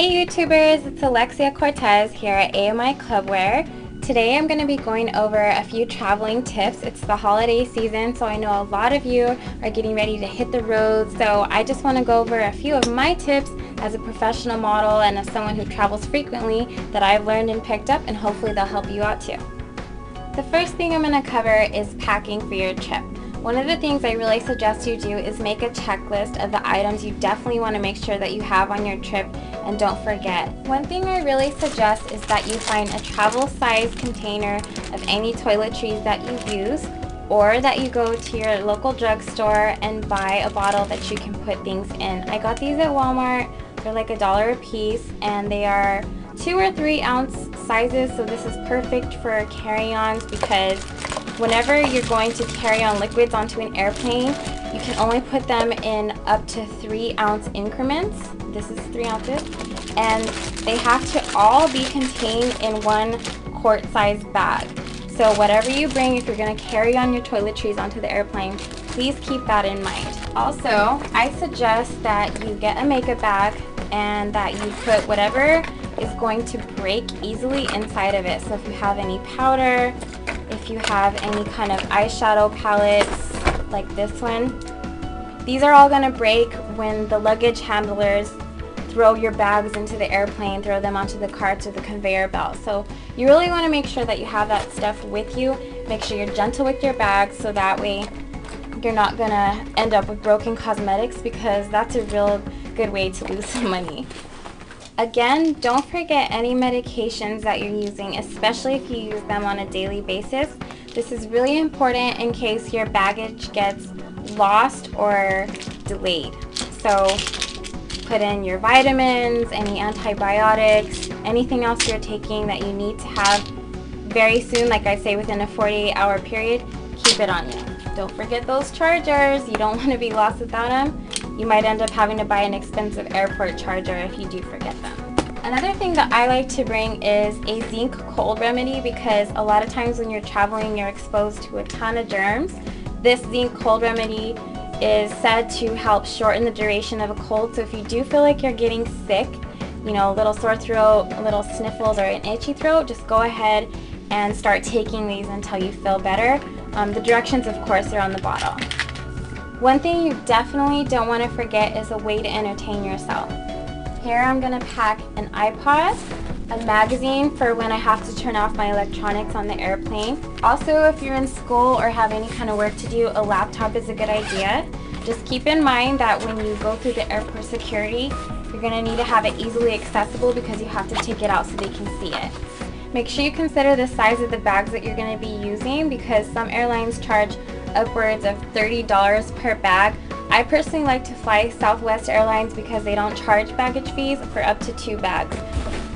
Hey YouTubers, it's Alexia Cortez here at AMI Clubwear. Today I'm going to be going over a few traveling tips. It's the holiday season, so I know a lot of you are getting ready to hit the road, so I just want to go over a few of my tips as a professional model and as someone who travels frequently that I've learned and picked up, and hopefully they'll help you out too. The first thing I'm going to cover is packing for your trip. One of the things I really suggest you do is make a checklist of the items you definitely want to make sure that you have on your trip and don't forget. One thing I really suggest is that you find a travel size container of any toiletries that you use, or that you go to your local drugstore and buy a bottle that you can put things in. I got these at Walmart. They're like $1 a piece and they are 2 or 3 ounce sizes, so this is perfect for carry-ons because whenever you're going to carry on liquids onto an airplane, you can only put them in up to 3 ounce increments. This is 3 ounces, and they have to all be contained in 1 quart-sized bag. So whatever you bring, if you're going to carry on your toiletries onto the airplane, please keep that in mind. Also, I suggest that you get a makeup bag and that you put whatever is going to break easily inside of it. So if you have any powder, if you have any kind of eyeshadow palettes like this one, these are all going to break when the luggage handlers throw your bags into the airplane, throw them onto the carts or the conveyor belt. So you really want to make sure that you have that stuff with you. Make sure you're gentle with your bags so that way you're not going to end up with broken cosmetics, because that's a real good way to lose some money. Again, don't forget any medications that you're using, especially if you use them on a daily basis. This is really important in case your baggage gets lost or delayed. So put in your vitamins, any antibiotics, anything else you're taking that you need to have very soon, like I say within a 48-hour period, keep it on you. Don't forget those chargers. You don't want to be lost without them. You might end up having to buy an expensive airport charger if you do forget them. Another thing that I like to bring is a zinc cold remedy, because a lot of times when you're traveling you're exposed to a ton of germs. This zinc cold remedy is said to help shorten the duration of a cold, so if you do feel like you're getting sick, you know, a little sore throat, a little sniffles, or an itchy throat, just go ahead and start taking these until you feel better. The directions, of course, are on the bottle. One thing you definitely don't want to forget is a way to entertain yourself. Here I'm going to pack an iPod, a magazine for when I have to turn off my electronics on the airplane. Also, if you're in school or have any kind of work to do, a laptop is a good idea. Just keep in mind that when you go through the airport security, you're going to need to have it easily accessible because you have to take it out so they can see it. Make sure you consider the size of the bags that you're going to be using, because some airlines charge upwards of $30 per bag. I personally like to fly Southwest Airlines because they don't charge baggage fees for up to 2 bags.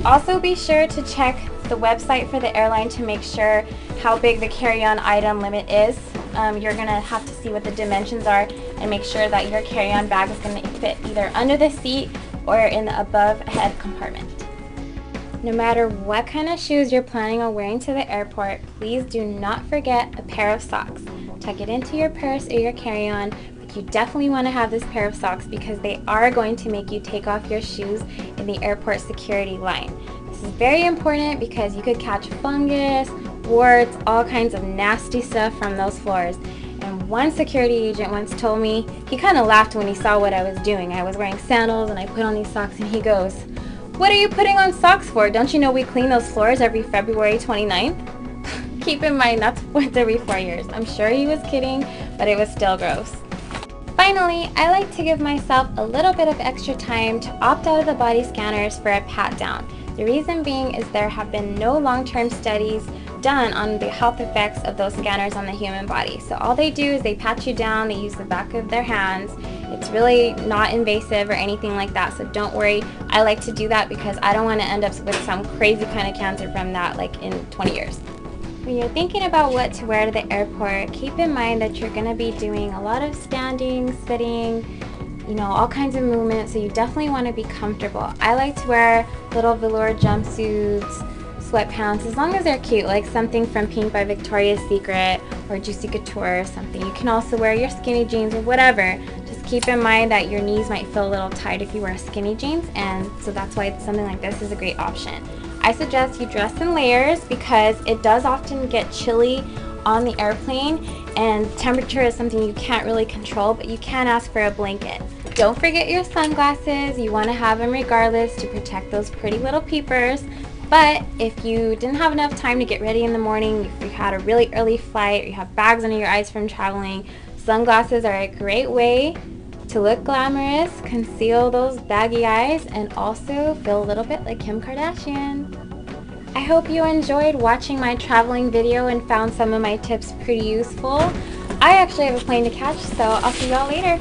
Also, be sure to check the website for the airline to make sure how big the carry-on item limit is. You're going to have to see what the dimensions are and make sure that your carry-on bag is going to fit either under the seat or in the above head compartment. No matter what kind of shoes you're planning on wearing to the airport, please do not forget a pair of socks. Tuck it into your purse or your carry-on, but you definitely want to have this pair of socks because they are going to make you take off your shoes in the airport security line. This is very important because you could catch fungus, warts, all kinds of nasty stuff from those floors. And one security agent once told me, he kind of laughed when he saw what I was doing. I was wearing sandals and I put on these socks, and he goes, "What are you putting on socks for? Don't you know we clean those floors every February 29th? Keep in mind that's once every 4 years. I'm sure he was kidding, but it was still gross. Finally, I like to give myself a little bit of extra time to opt out of the body scanners for a pat down. The reason being is there have been no long-term studies done on the health effects of those scanners on the human body. So all they do is they pat you down, they use the back of their hands. It's really not invasive or anything like that, so don't worry. I like to do that because I don't want to end up with some crazy kind of cancer from that like in 20 years. When you're thinking about what to wear to the airport, keep in mind that you're going to be doing a lot of standing, sitting, you know, all kinds of movements, so you definitely want to be comfortable. I like to wear little velour jumpsuits, sweatpants, as long as they're cute, like something from Pink by Victoria's Secret or Juicy Couture or something. You can also wear your skinny jeans or whatever. Just keep in mind that your knees might feel a little tight if you wear skinny jeans, and so that's why something like this is a great option. I suggest you dress in layers because it does often get chilly on the airplane, and temperature is something you can't really control, but you can ask for a blanket. Don't forget your sunglasses. You want to have them regardless to protect those pretty little peepers. But if you didn't have enough time to get ready in the morning, if you had a really early flight, or you have bags under your eyes from traveling, sunglasses are a great way to look glamorous, conceal those baggy eyes, and also feel a little bit like Kim Kardashian. I hope you enjoyed watching my traveling video and found some of my tips pretty useful. I actually have a plane to catch, so I'll see y'all later.